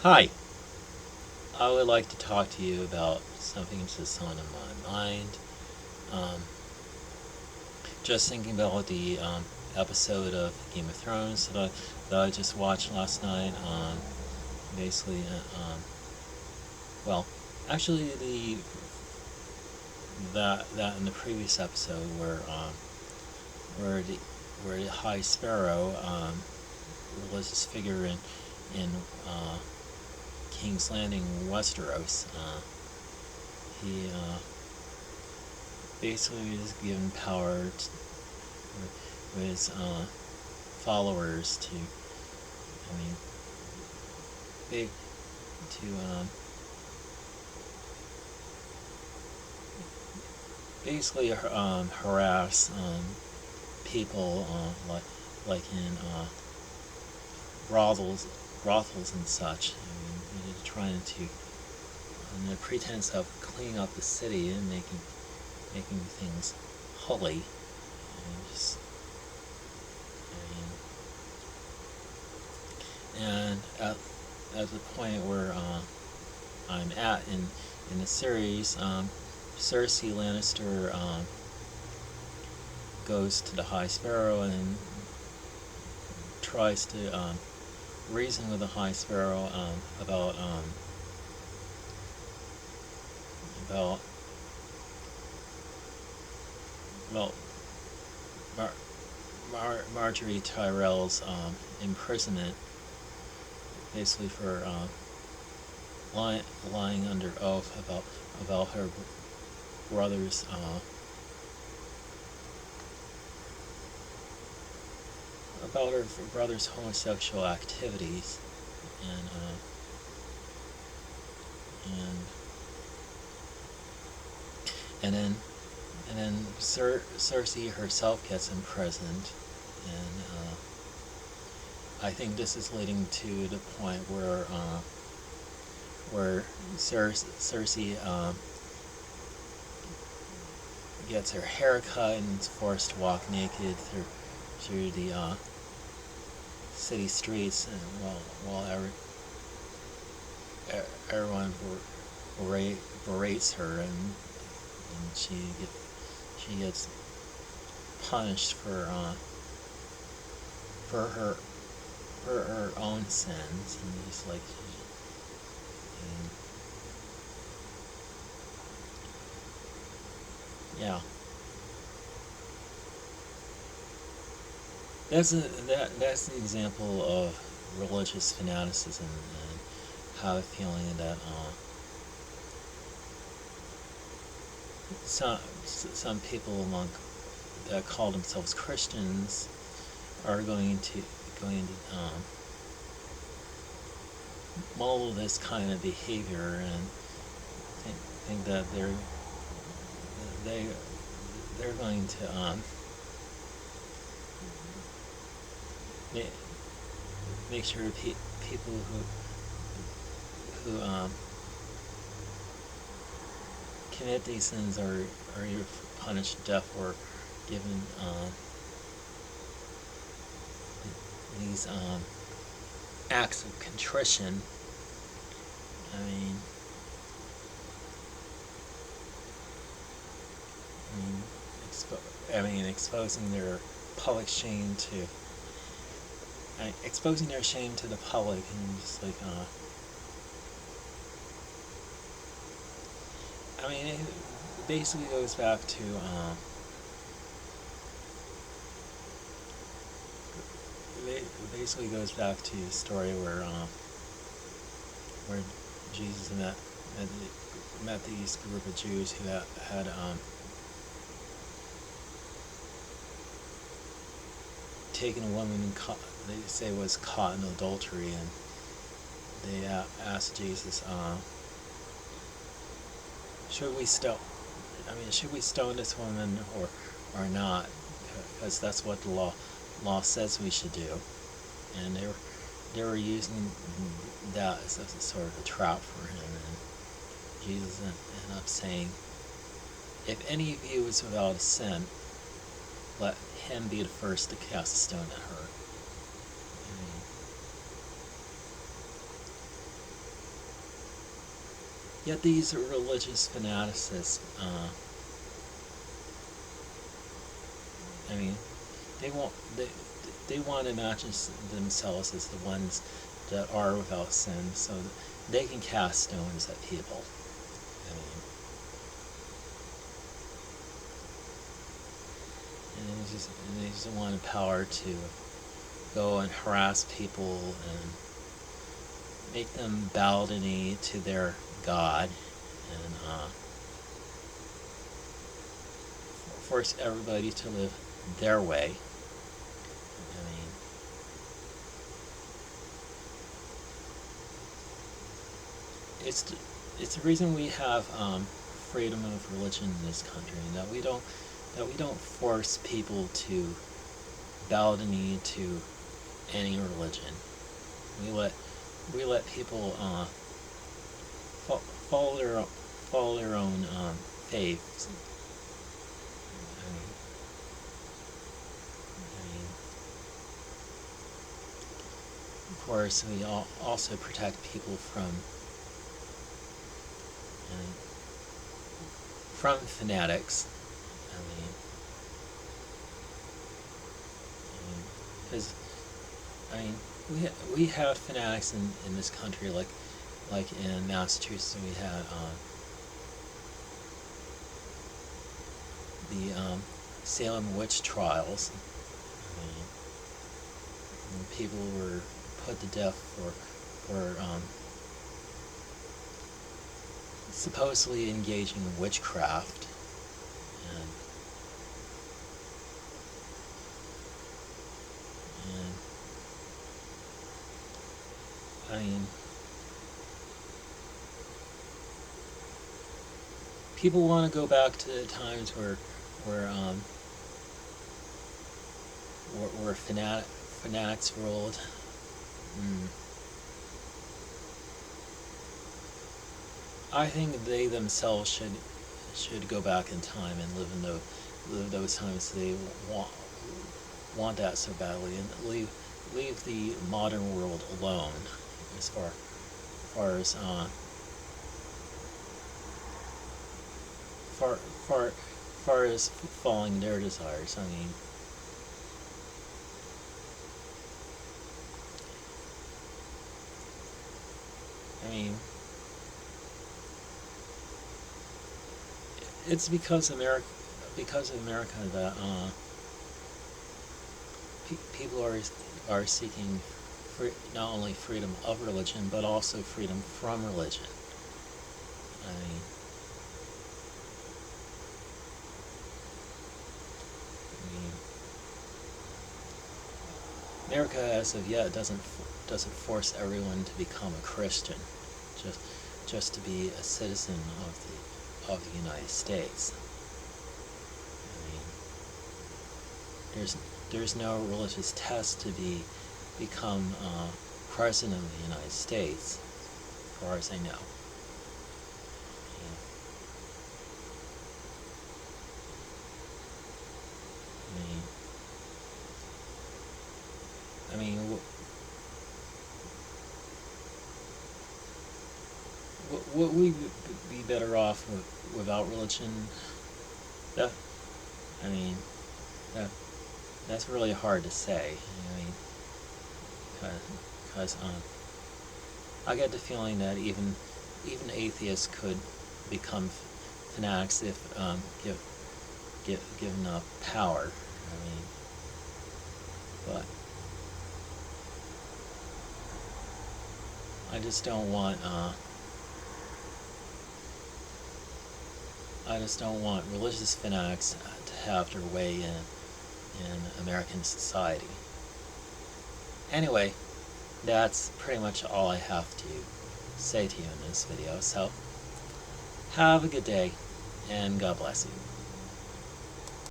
Hi, I would like to talk to you about something that's on my mind. Um, just thinking about the episode of Game of Thrones that I just watched last night. Basically, well, actually, that in the previous episode where the where the High Sparrow, religious figure in uh, King's Landing, Westeros, he basically is given power with his followers to, I mean, big to basically harass people like in brothels, brothels and such. I mean, they're trying to, on the pretense of cleaning up the city and making things holy. And just, and at the point where I'm at in the series, Cersei Lannister goes to the High Sparrow and tries to reason with the High Sparrow about well Marjorie Tyrell's imprisonment, basically for lying under oath about her brother's homosexual activities, and and and then Cersei herself gets imprisoned, and I think this is leading to the point where Cersei gets her hair cut and is forced to walk naked through the city streets, and while everyone berates her, and she gets punished for her own sins, and just like, and yeah, that's the example of religious fanaticism, and how a feeling that some people that call themselves Christians are going to model this kind of behavior, and think that they they're going to make sure people who commit these sins are either punished to death or given these acts of contrition. I mean, exposing their public shame to, exposing their shame to the public, and just like, it basically goes back to the story where Jesus met these group of Jews who had taken a woman they say was caught in adultery, and they asked Jesus, should we stone this woman or not? Because that's what the law says we should do. And they were using that as a sort of a trap for him, and Jesus ended up saying, if any of you is without a sin, let him be the first to cast a stone at her. Yet these religious fanaticists, I mean, they want they want to imagine themselves as the ones that are without sin, so that they can cast stones at people. I mean, and they just want the power to go and harass people and make them bow the knee to their God, and force everybody to live their way. I mean, it's the reason we have freedom of religion in this country, and that we don't force people to bow the knee to any religion. We let people follow their own faiths. Of course, we also protect people from fanatics. Because we have fanatics in this country, like in Massachusetts, we had the Salem witch trials. People were put to death for supposedly engaging in witchcraft, and I mean, people want to go back to times where fanatics ruled. I think they themselves should go back in time and live those times they want that so badly, and leave the modern world alone as far as following their desires. I mean, it's because of America that people are seeking not only freedom of religion, but also freedom from religion. I mean, America, as of yet, doesn't force everyone to become a Christian, just to be a citizen of the United States. I mean, there's no religious test to become president of the United States, as far as I know. I mean, would we be better off without religion? That, I mean, that's really hard to say. I mean, because I get the feeling that even atheists could become fanatics if given enough power. I mean, but I just don't want religious fanatics to have their way in American society. Anyway, that's pretty much all I have to say to you in this video. So, have a good day, and God bless you.